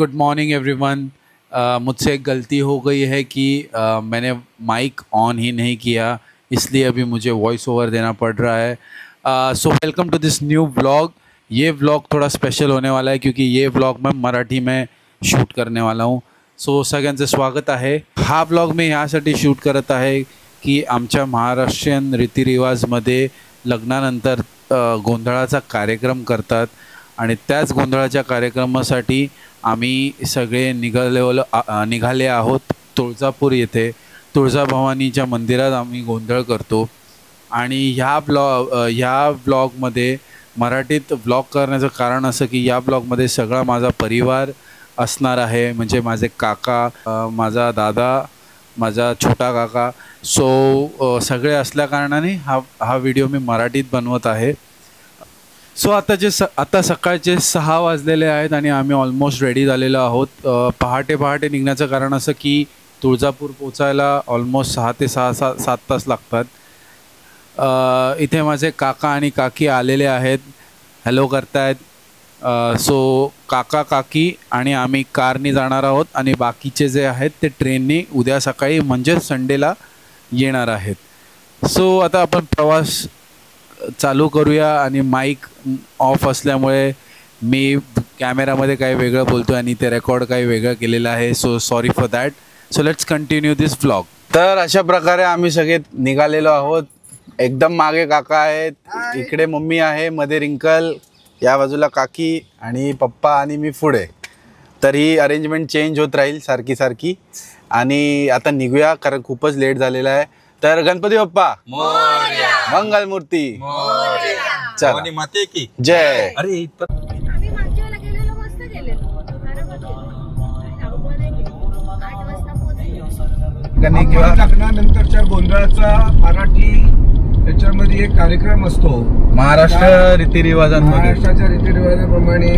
Good morning everyone. मुझसे एक गलती हो गई है कि मैंने माइक ऑन ही नहीं किया, इसलिए अभी मुझे वॉइस ओवर देना पड़ रहा है। So welcome to this new vlog. ये व्लॉग थोड़ा स्पेशल होने वाला है क्योंकि ये व्लॉग मैं मराठी में शूट करने वाला हूँ। सो सगळ्यांचं स्वागत आहे। हा व्लॉग मी ह्यासाठी शूट करत आहे की आमच्या महाराष्ट्रीयन रीतिरिवाजमध्ये लग्नानंतर गोंधळाचा कार्यक्रम करतात आणि त्याच गोंधळाच्या कार्यक्रमासाठी आम्ही सगळे निघाले आहोत तुळजापूर येथे। तुळजाभवानीच्या मंदिरात आम्ही गोंधळ करतो आणि ह्या व्लॉगमध्ये मराठीत व्लॉग करण्याचं कारण असं की या व्लॉगमध्ये सगळा माझा परिवार असणार आहे, म्हणजे माझे काका, माझा दादा, माझा छोटा काका। सो सगळे असल्या कारणाने हा व्हिडिओ मी मराठीत बनवत आहे। सो आता सकाळचे 6 वाजलेले आहेत आणि आम्ही ऑलमोस्ट रेडी झालेलो आहोत। पहाटे निघण्याचं कारण असं की तुळजापूर पोचायला ऑलमोस्ट 6 ते 7 तास लागतात। इथे माझे काका आणि काकी आलेले आहेत, हॅलो करतायत। सो काका काकी आणि आम्ही कारनी जाणार आहोत आणि बाकीचे जे आहेत ते ट्रेनने उद्या सकाळी म्हणजे संडेला येणार आहेत। सो आता आपण प्रवास चालू करूया आणि माईक ऑफ असल्यामुळे मी कॅमेरामध्ये काही वेगळं बोलतो आणि ते रेकॉर्ड काही वेगळं केलेलं आहे। So sorry for that. So let's continue this vlog. तर अशा प्रकारे आम्ही सगळे निघालेलो आहोत। एकदम मागे काका आहेत, इकडे मम्मी आहे, मध्ये रिंकल, या बाजूला काकी आणि पप्पा आणि मी पुढे। तर ही अरेंजमेंट चेंज होत राहील सारखी आणि आता निघूया कारण खूपच लेट झालेला आहे। तर गणपती बाप्पा मोरया, मंगल मूर्ती मोरया, चला माते की जय। अरे आम्ही मागच्या वेळेला गेलेलो, मस्त गेलेलो, लग्नानंतरच्या गोंधळाचा मराठी त्याच्यामध्ये एक कार्यक्रम असतो महाराष्ट्र रीतिरिवाजांमध्ये। महाराष्ट्राच्या रीतिरिवाजाप्रमाणे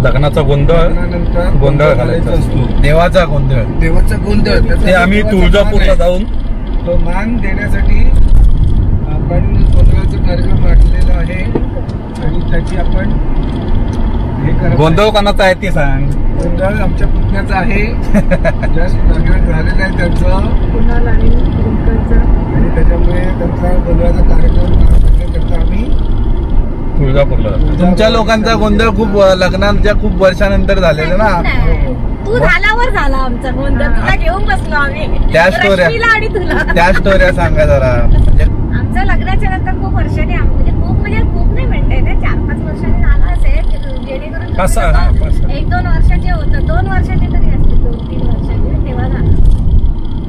लग्नाचा गोंधळ घालायचा असतो, देवाचा गोंधळ। ते आम्ही तुळजापूरला जाऊन तो मान देण्यासाठी आपण गोंधळाचा कार्यक्रम आखलेला आहे आणि त्याची आपण हे करत। गोंधळ कोणाचा आहे ते सांग। गोंधळ आमच्या पुतण्याचा आहे, जस्ट लग्न झालेलं आहे त्यांचं आणि त्याच्यामुळे त्यांचा गोंधळाचा कार्यक्रम करता आम्ही तुळजापूरला। तुमच्या लोकांचा गोंधळ खूप लग्नाच्या खूप वर्षानंतर झालेला ना। तू झाल्यावर झाला आमचा गोंधळ, तुला घेऊन बसलो आम्ही। त्या स्टोऱ्या सांगा जरा। आमचं लग्नाच्या नंतर खूप वर्षांनी म्हणजे खूप नाही म्हणता येते, 4-5 वर्षांनी झाला असेल, जेणेकरून 1-2 वर्षाचे होतं, 2 वर्षाचे तरी असतील, 2-3 वर्षाचे तेव्हा झालं।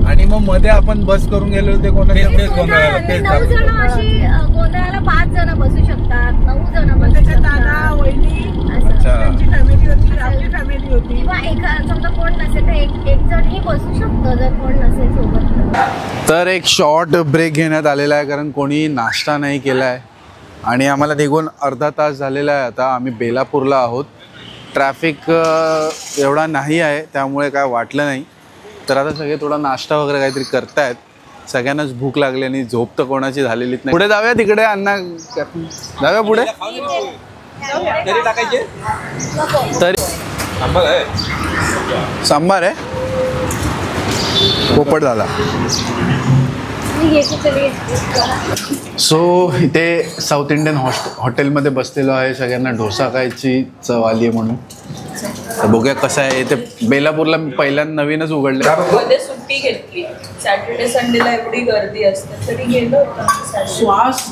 आणि मग मध्ये आपण बस करून गेलो ते कोणाच्या 9 जण अशी गोंधळाला 5 जण बसू शकतात, 9 जण बसू शकतात। दादा वहिनी त्यांची फॅमिली होती, आपली फॅमिली होती, किंवा समजा कोण नसेल तर एक जणही बसू शकतो जर कोण नसेल सोबत। तर एक शॉर्ट ब्रेक घेण्यात आलेला आहे कारण कोणी नाश्ता नाही केला आहे आणि आम्हाला निघून अर्धा तास झालेला आहे। आता आम्ही बेलापूरला आहोत, ट्रॅफिक एवढा नाही आहे त्यामुळे काय वाटलं नाही। तर आता सगळे थोडा नाश्ता वगैरे काहीतरी करतायत, सगळ्यांनाच भूक लागली आणि झोप तर कोणाची झालेलीच नाही। पुढे जाऊया, तिकडे अण्णा जाऊया पुढे। तरी सांबार आहे, पोपट झाला। सो इथे साऊथ इंडियन हॉटेलमध्ये बसलेलो आहे, सगळ्यांना डोसा खायची चव आली आहे म्हणून। तर बघूया कसं आहे। इथे बेलापूरला पहिल्यांदा नवीनच उघडले, मध्ये सुट्टी घेतली, सॅटर्डे संडेला एवढी गर्दी असते तरी गेलो श्वास।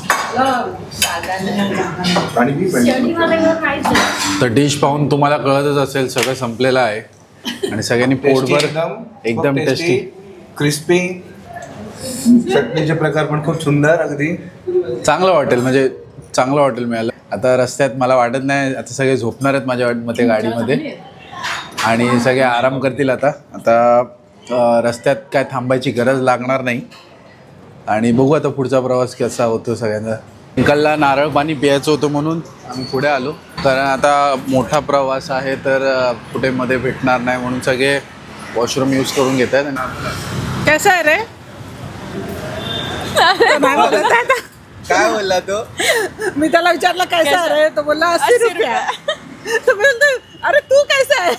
तर डिश पाहून तुम्हाला कळतच असेल सगळं संपलेलं आहे आणि सगळ्यांनी पोटभर एकदम टेस्टी क्रिस्पी, चटणीचे प्रकार पण खूप सुंदर, अगदी चांगलं हॉटेल, म्हणजे चांगलं हॉटेल मिळालं। आता रस्त्यात मला वाटत नाही आता सगळे झोपणार आहेत माझ्या मते गाडीमध्ये आणि सगळे आराम करतील। आता रस्त्यात काय थांबायची गरज लागणार नाही आणि बघू आता पुढचा प्रवास कसा होतो सगळ्यांचा। निकलला नारळ पाणी प्यायचं होतं म्हणून आम्ही पुढे आलो, कारण आता मोठा प्रवास आहे तर कुठे मध्ये भेटणार नाही म्हणून सगळे वॉशरूम यूज करून घेत आहेत। कसं आहे रे? काय बोलला तो? मी त्याला विचारलं कैसा रे, तो बोलला 80 रुपया। तो बोलतो अरे तू कैसा है?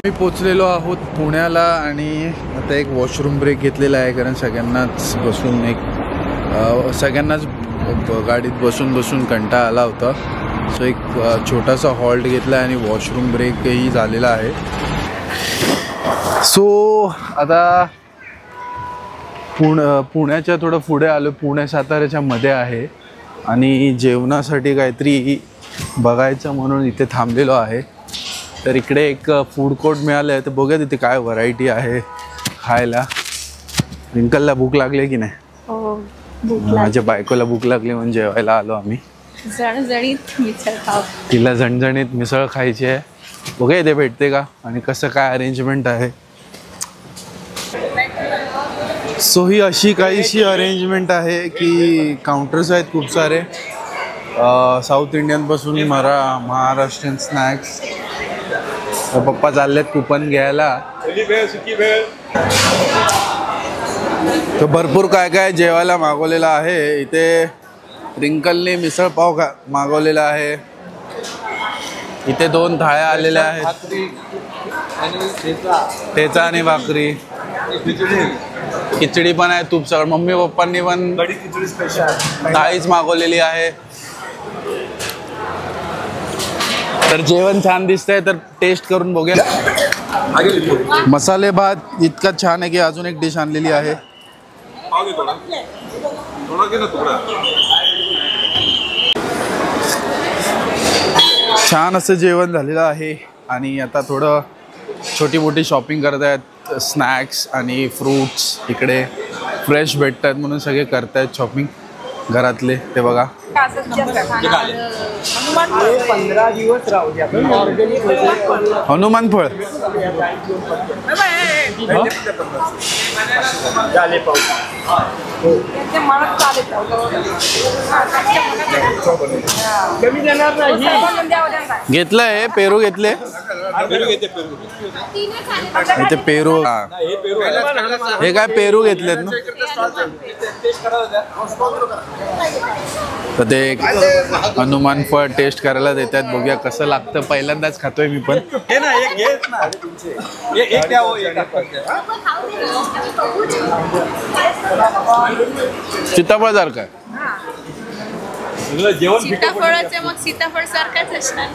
मी पोचलेलो आहोत पुण्याला आणि आता एक वॉशरूम ब्रेक घेतलेला आहे, कारण सगळ्यांनाच बसून सगळ्यांनाच गाडीत बसून कंटाळा आला होता. सो एक छोटासा हॉल्ट घेतला आणि वॉशरूम ब्रेकही झालेला आहे. सो आता पुण्याच्या थोडं पुढे आलो, पुणे साताऱ्याच्या मध्ये आहे आणि जेवणासाठी काहीतरी बघायचं म्हणून इथे थांबलेलो आहे. तर इकडे एक फूड कोर्ट मिळालं आहे, तर बघूया तिथे काय व्हरायटी आहे खायला. रिंकलला भूक लागली की नाही? हो, माझ्या बायकोला भूक लागली म्हणून जेवायला आलो आम्ही. झणझणीत मिसळ खाऊ. तिला झणझणीत मिसळ खायची आहे. बघूया इथे भेटते का आणि कसं काय अरेंजमेंट आहे. सो ही अशी काहीशी अरेंजमेंट आहे की काउंटर्स आहेत खूप सारे, साऊथ इंडियनपासून महाराष्ट्रीयन स्नॅक्स. पप्पा चाललेत कुपन घ्यायला. तर भरपूर काय काय जेवायला मागवलेलं आहे. इथे रिंकलने मिसळ पाव मागवलेला आहे. इथे 2 थाळ्या आलेल्या आहेत, ठेचा आणि भाकरी, खिचडी पण आहे, तूप सगळं. मम्मी पप्पांनी पण थाळीच मागवलेली आहे. तर जेवण छान दिसतंय, तर टेस्ट करून बघूया. मसाले भात इतका छान आहे की अजून एक डिश आणलेली आहे. छान असं जेवण झालेलं आहे आणि आता थोडं छोटी मोठी शॉपिंग करत आहेत. स्नॅक्स आणि फ्रूट्स इकडे फ्रेश भेटतात म्हणून सगळे करतायत शॉपिंग घरातले. ते बघा, 15 दिवस राहू द्या. हनुमान फळ घेतलंय. पेरू घेतले. इथे पेरू, हे काय पेरू घेतलेत ना. तर ते हनुमान फळ टेस्ट करायला देतात. बघूया कसं लागतं. पहिल्यांदाच खातोय मी पण. सीताफळ सारखं आहे. सीताफळाचे मग सीताफळ सारखाच असणार.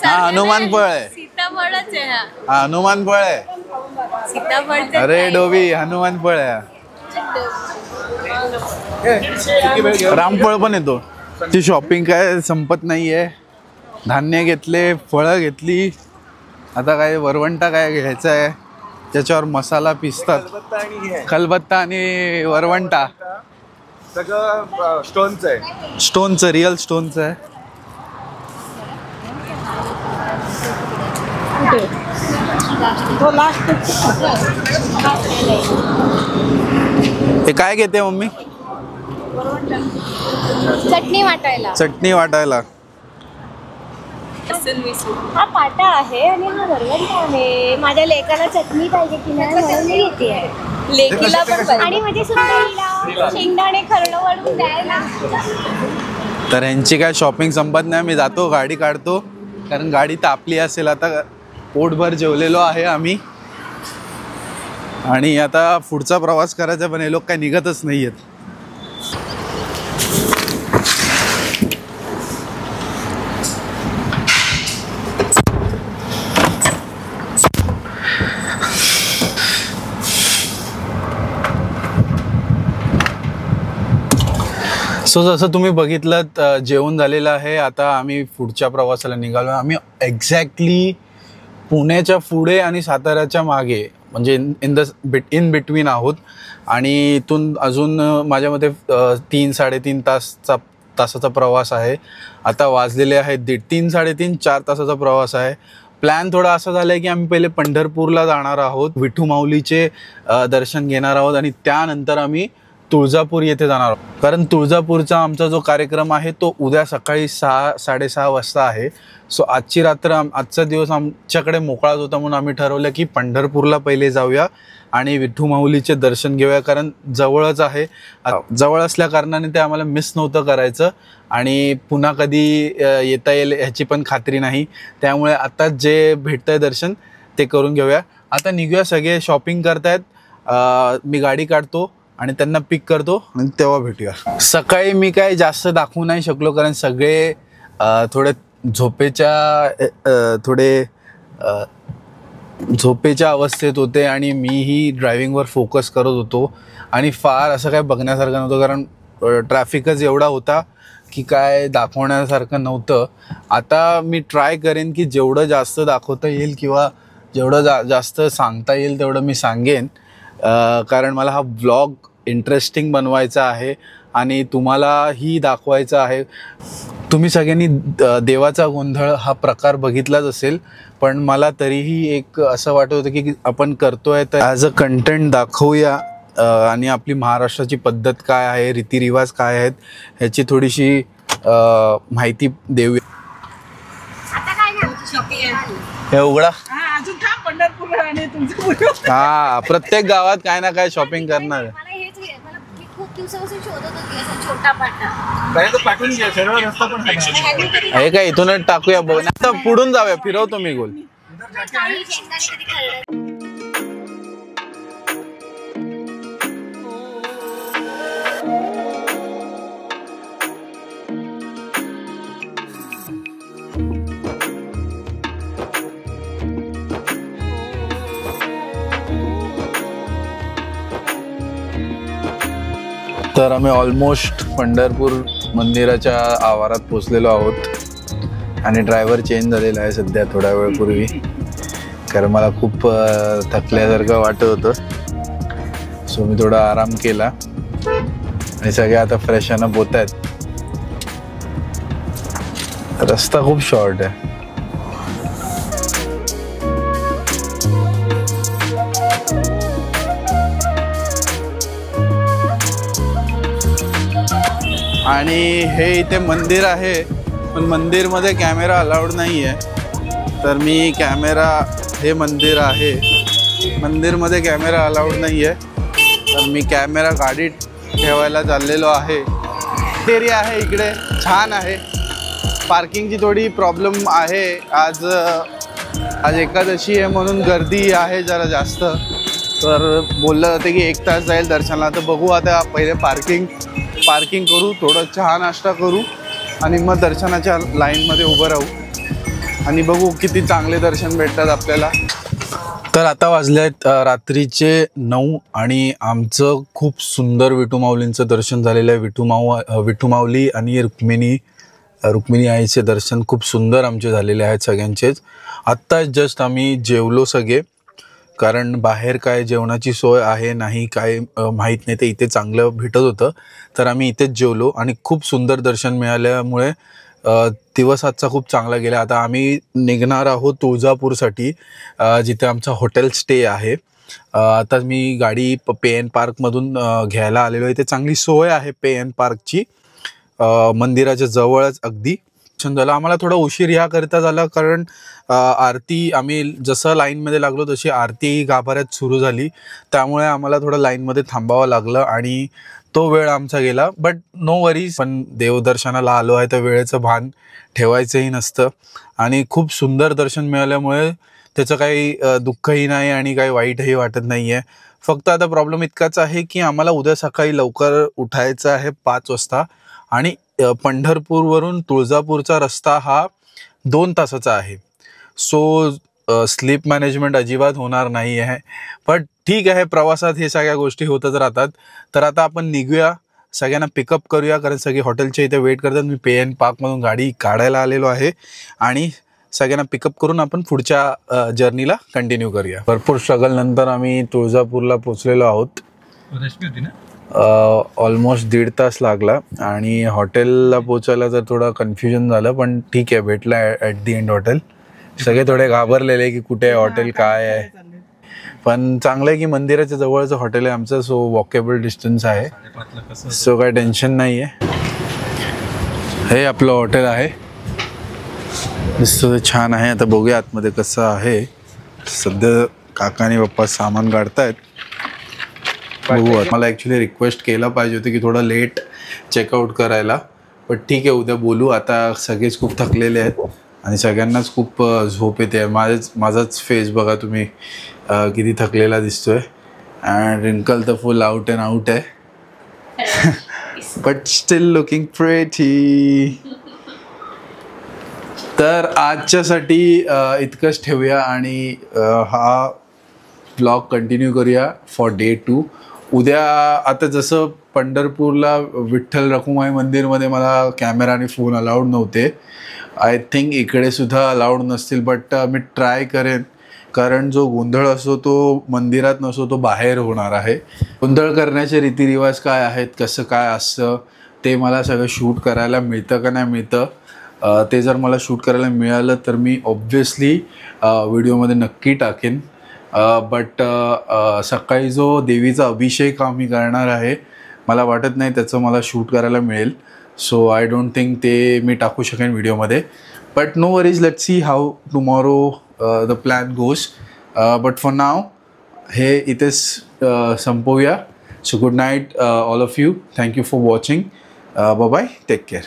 हनुमान फळ आहे. सीताफळच आहे हा, हनुमान फळ आहे. सीताफळ. अरे डोबी, हनुमान फळ आहे. रामफळ पण येतो. ती शॉपिंग काय संपत नाहीये. धान्य घेतले, फळं घेतली. आता काय वरवंटा काय घ्यायचं आहे, त्याच्यावर मसाला पिसतात. खलबत्ता आणि वरवंटा सगळं स्टोनचं आहे. स्टोनचं, रिअल स्टोनचं आहे. हे काय घेते मम्मी? चटणी वाटायला. चटणी वाटायला. हा पाटा आहे आणि हा वरवंटा आहे. माझ्या लेकाला चटणी पाहिजे की नाही म्हणून मी घेते. लेकीला पण आणि माझ्या सुंदरीला शेंगदाणे खरडं वाढून द्यायला. तर ह्यांची काय शॉपिंग संपत नाही. मी जातो, गाडी काढतो, कारण गाडी तापली असेल. आता पोटभर जेवलेलो आहे आम्ही आणि आता पुढचा प्रवास करायचा, पण हे लोक काय निघतच नाही आहेत. सो जसं तुम्ही बघितलं जेवण झालेलं आहे. आता आम्ही पुढच्या प्रवासाला निघालो. आम्ही एक्झॅक्टली पुण्याच्या पुढे आणि साताऱ्याच्या मागे, म्हणजे इन बिटवीन आहोत. आणि इथून अजून माझ्या मते 3-3.5 तासाचा प्रवास आहे. आता वाजलेले आहेत 3-3.5-4 तासाचा प्रवास आहे. प्लॅन थोडा असा झाला आहे की आम्ही पहिले पंढरपूरला जाणार आहोत, विठू माऊलीचे दर्शन घेणार आहोत आणि त्यानंतर आम्ही तुळजापूर येथे जाणार आहोत, कारण तुळजापूरचा आमचा जो कार्यक्रम आहे तो उद्या सकाळी 6-6:30 वाजता आहे. सो आजची रात्र आजचा दिवस आमच्याकडे मोकळाच होता, म्हणून आम्ही ठरवलं की पंढरपूरला पहिले जाऊया आणि विठू माऊलीचे दर्शन घेऊया, कारण जवळच आहे. जवळ असल्या कारणाने ते आम्हाला मिस नव्हतं करायचं आणि पुन्हा कधी येता येईल ह्याची पण खात्री नाही. त्यामुळे आता जे भेटतंय दर्शन ते करून घेऊया. आता निघूया, सगळे शॉपिंग करतायत. मी गाडी काढतो आणि त्यांना पिक करतो आणि तेव्हा भेटूया. सकाळी मी काय जास्त दाखवू नाही शकलो, कारण सगळे थोडे झोपेच्या अवस्थेत होते आणि मीही ड्रायव्हिंगवर फोकस करत होतो आणि फार असं काय बघण्यासारखं नव्हतं, कारण ट्रॅफिकच एवढा होता की काय दाखवण्यासारखं नव्हतं. आता मी ट्राय करेन की जेवढं जास्त दाखवता येईल किंवा जेवढं जास्त सांगता येईल तेवढं मी सांगेन, कारण मला हा व्लॉग इंटरेस्टिंग बनवायचा आहे आणि तुम्हालाही दाखवायचा आहे. तुम्ही सगळ्यांनी देवाचा गोंधळ हा प्रकार बघितलाच असेल, पण मला तरीही एक असं वाटत होतं की आपण करतोय तर ॲज अ कंटेंट दाखवूया आणि आपली महाराष्ट्राची पद्धत काय आहे, रीतिरिवाज काय आहेत ह्याची थोडीशी माहिती देऊया. हे उघडा. हा, प्रत्येक गावात काय ना काय शॉपिंग करणार. हे काय इथूनच टाकूया, बघ आता पुढून जाऊया, फिरवतो मी गोल. तर आम्ही ऑलमोस्ट पंढरपूर मंदिराच्या आवारात पोचलेलो आहोत आणि ड्रायव्हर चेंज झालेला आहे सध्या थोड्या वेळपूर्वी, कारण मला खूप थकल्यासारखं वाटत होतं. सो मी थोडा आराम केला आणि सगळे आता फ्रेश अप होत आहेत. रस्ता खूप शॉर्ट आहे. आणि हे इथे मंदिर आहे, पण मंदिरमध्ये कॅमेरा अलाउड नाही आहे. तर मी हे मंदिर आहे, मंदिरमध्ये कॅमेरा अलाउड नाही आहे, तर मी कॅमेरा गाडीत ठेवायला चाललेलो आहे. एरिया आहे इकडे, छान आहे. पार्किंगची थोडी प्रॉब्लेम आहे. आज एकादशी आहे म्हणून गर्दी आहे जरा जास्त. तर बोललं जातं की 1 तास जाईल दर्शनाला. तर बघू, आता पहिले पार्किंग करू, थोडं चहा नाश्ता करू आणि मग दर्शनाच्या लाईनमध्ये उभं राहू आणि बघू किती चांगले दर्शन भेटतात आपल्याला. तर आता वाजले आहेत रात्रीचे 9 आणि आमचं खूप सुंदर विठू माऊलींचं दर्शन झालेलं आहे. विठू माऊली आणि रुक्मिणी आईचे दर्शन खूप सुंदर आमचे झालेले आहेत सगळ्यांचेच. आत्ता जस्ट आम्ही जेवलो सगळे, कारण बाहेर काय जेवणाची सोय आहे नाही काय माहीत नाही, ते इथे चांगलं भेटत होतं. तर आम्ही इथेच जेवलो आणि खूप सुंदर दर्शन मिळाल्यामुळे दिवस आजचा खूप चांगला गेला. आता आम्ही निघणार आहोत तुळजापूरसाठी, जिथे आमचा हॉटेल स्टे आहे. आता मी गाडी पे.एन. पार्कमधून घ्यायला आलेलो आहे. इथे चांगली सोय आहे पे.एन. पार्कची, मंदिराच्या जवळच अगदी. झालं आम्हाला थोडा उशीर ह्याकरिता झाला, कारण आरती आम्ही जसं लाईनमध्ये लागलो तशी आरती गाभाऱ्यात सुरू झाली, त्यामुळे आम्हाला थोडं लाईनमध्ये थांबावं लागलं आणि तो वेळ आमचा गेला. बट नो वरीज, पण देवदर्शनाला आलो आहे तर वेळेचं भान ठेवायचंही नसतं आणि खूप सुंदर दर्शन मिळाल्यामुळे त्याचं काही दुःखही नाही आणि काही वाईटही वाटत नाही आहे. फक्त आता प्रॉब्लेम इतकाच आहे की आम्हाला उद्या सकाळी लवकर उठायचं आहे 5 वाजता आणि पंढरपूरवरून तुळजापूरचा रस्ता हा 2 तासाचा आहे. सो स्लीप मॅनेजमेंट अजिबात होणार नाही आहे. पण ठीक आहे, प्रवासात हे सगळ्या गोष्टी होतच राहतात. तर आता आपण निघूया, सगळ्यांना पिकअप करूया, कारण सगळे हॉटेलच्या इथे वेट करतात. मी पे.एन. पार्कमधून गाडी काढायला आलेलो आहे आणि सगळ्यांना पिकअप करून आपण पुढच्या जर्नीला कंटिन्यू करूया. भरपूर स्ट्रगल नंतर आम्ही तुळजापूरला पोचलेलो आहोत. ऑलमोस्ट 1.5 तास लागला आणि हॉटेलला पोचायला तर थोडं कन्फ्युजन झालं, पण ठीक आहे, भेटलं ॲट दी एंड हॉटेल. सगळे थोडे घाबरलेले की कुठे आहे हॉटेल, काय आहे. पण चांगलं आहे की मंदिराच्या जवळचं हॉटेल आहे आमचं, सो वॉकेबल डिस्टन्स आहे, सो काय टेन्शन नाही आहे. हे आपलं हॉटेल आहे, दिसतं छान आहे. आता बघूया आतमध्ये कसं आहे. सध्या काका आणि पप्पा सामान काढतायत, बघू. मला ॲक्च्युली रिक्वेस्ट केला पाहिजे होती की थोडं लेट चेकआउट करायला, पण ठीक आहे उद्या बोलू. आता सगळेच खूप थकलेले आहेत आणि सगळ्यांनाच खूप झोप येते. माझाच फेस बघा तुम्ही किती थकलेला दिसतोय. अँड रिंकल तर फुल आउट अँड आउट आहे, बट स्टील लुकिंग प्रेटी. तर आजच्यासाठी इतकंच ठेवूया आणि हा ब्लॉग कंटिन्यू करूया फॉर डे 2. उद्या आता जसं पंढरपूरला विठ्ठल रखुमाई मंदिरमध्ये मला कॅमेरा आणि फोन अलाउड नव्हते, आय थिंक इकडे सुद्धा अलाउड नसतील, बट मी ट्राय करेन. कारण जो गोंधळ असतो तो मंदिरात नसतो, तो बाहेर होणार आहे. गोंधळ करण्याचे रीतिरिवाज काय आहेत, कसं काय असतं ते मला सगळं शूट करायला मिळतं का नाही मिळतं. ते जर मला शूट करायला मिळालं तर मी ऑब्व्हियसली व्हिडिओमध्ये नक्की टाकेन. बट सकाळी जो देवीचा अभिषेक आम्ही करणार आहे, मला वाटत नाही त्याचं मला शूट करायला मिळेल. सो आय डोंट थिंक ते मी टाकू शकेन व्हिडिओमध्ये. But no worries, let's see how tomorrow the plan goes. But for now हे इथेच संपवूया. So good night all of you. Thank you for watching. Bye bye. Take care.